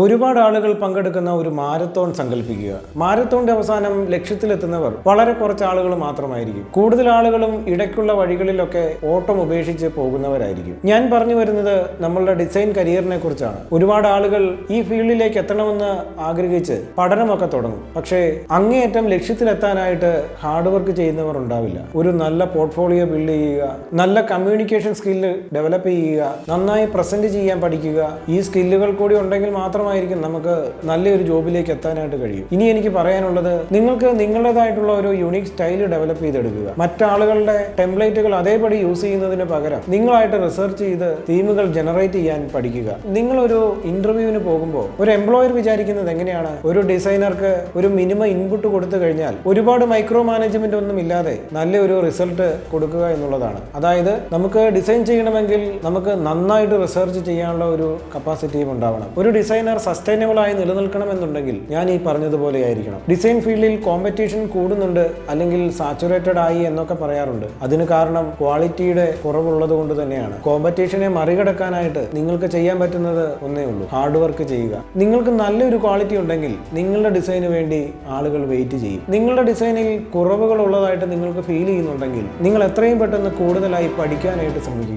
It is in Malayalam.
ഒരുപാട് ആളുകൾ പങ്കെടുക്കുന്ന ഒരു മാരത്തോൺ സങ്കല്പിക്കുക. മാരത്തോണിന്റെ അവസാനം ലക്ഷ്യത്തിലെത്തുന്നവർ വളരെ കുറച്ച് ആളുകൾ മാത്രമായിരിക്കും. കൂടുതൽ ആളുകളും ഇടയ്ക്കുള്ള വഴികളിലൊക്കെ ഓട്ടം ഉപേക്ഷിച്ച് പോകുന്നവരായിരിക്കും. ഞാൻ പറഞ്ഞു വരുന്നത് നമ്മളുടെ ഡിസൈൻ കരിയറിനെ കുറിച്ചാണ്. ഒരുപാട് ആളുകൾ ഈ ഫീൽഡിലേക്ക് എത്തണമെന്ന് ആഗ്രഹിച്ച് പഠനമൊക്കെ തുടങ്ങും. പക്ഷേ അങ്ങേയറ്റം ലക്ഷ്യത്തിലെത്താനായിട്ട് ഹാർഡ് വർക്ക് ചെയ്യുന്നവർ ഉണ്ടാവില്ല. ഒരു നല്ല പോർട്ട്ഫോളിയോ ബിൽഡ് ചെയ്യുക, നല്ല കമ്മ്യൂണിക്കേഷൻ സ്കില്ല് ഡെവലപ്പ് ചെയ്യുക, നന്നായി പ്രസന്റ് ചെയ്യാൻ പഠിക്കുക. ഈ സ്കില്ലുകൾ കൂടി ഉണ്ടെങ്കിൽ മാത്രമായിരിക്കും നമുക്ക് നല്ലൊരു ജോബിലേക്ക് എത്താനായിട്ട് കഴിയും. ഇനി എനിക്ക് പറയാനുള്ളത്, നിങ്ങൾക്ക് നിങ്ങളുടേതായിട്ടുള്ള ഒരു യൂണിക് സ്റ്റൈൽ ഡെവലപ്പ് ചെയ്തെടുക്കുക. മറ്റാളുകളുടെ ടെംപ്ലേറ്റുകൾ അതേപടി യൂസ് ചെയ്യുന്നതിന് പകരം നിങ്ങളായിട്ട് റിസർച്ച് ചെയ്ത് തീമുകൾ ജനറേറ്റ് ചെയ്യാൻ പഠിക്കുക. നിങ്ങളൊരു ഇന്റർവ്യൂവിന് പോകുമ്പോൾ ഒരു എംപ്ലോയർ വിചാരിക്കുന്നത് എങ്ങനെയാണ്? ഒരു ഡിസൈനർക്ക് ഒരു മിനിമം ഇൻപുട്ട് കൊടുത്തു കഴിഞ്ഞാൽ ഒരുപാട് മൈക്രോ മാനേജ്മെന്റ് ഒന്നും ഇല്ലാതെ നല്ലൊരു റിസൾട്ട് കൊടുക്കുക എന്നുള്ളതാണ്. അതായത് നമുക്ക് ഡിസൈൻ ചെയ്യണമെങ്കിൽ നമുക്ക് നന്നായിട്ട് റിസർച്ച് ചെയ്യാനുള്ള ഒരു കപ്പാസിറ്റിയും ഉണ്ടാവണം. ഒരു ഡിസൈനർ സസ്റ്റൈനബിൾ ആയി നിലനിൽക്കണമെന്നുണ്ടെങ്കിൽ ഞാൻ ഈ പറഞ്ഞതുപോലെ ആയിരിക്കണം. ഡിസൈൻ ഫീൽഡിൽ കോമ്പറ്റീഷൻ കൂടുന്നുണ്ട്, അല്ലെങ്കിൽ സാച്ചുറേറ്റഡ് ആയി എന്നൊക്കെ പറയാറുണ്ട്. അതിന് കാരണം ക്വാളിറ്റിയുടെ കുറവുള്ളത് കൊണ്ട് തന്നെയാണ്. കോമ്പറ്റീഷനെ മറികടക്കാനായിട്ട് നിങ്ങൾക്ക് ചെയ്യാൻ പറ്റുന്നത് ഒന്നേ ഉള്ളൂ: ഹാർഡ് വർക്ക് ചെയ്യുക. നിങ്ങൾക്ക് നല്ലൊരു ക്വാളിറ്റി ഉണ്ടെങ്കിൽ നിങ്ങളുടെ ഡിസൈന് വേണ്ടി ആളുകൾ വെയിറ്റ് ചെയ്യും. നിങ്ങളുടെ ഡിസൈനിൽ കുറവുകൾ ഉള്ളതായിട്ട് നിങ്ങൾക്ക് ഫീൽ ചെയ്യുന്നുണ്ടെങ്കിൽ നിങ്ങൾ എത്രയും പെട്ടെന്ന് കൂടുതലായി പഠിക്കാനായിട്ട് ശ്രമിക്കുക.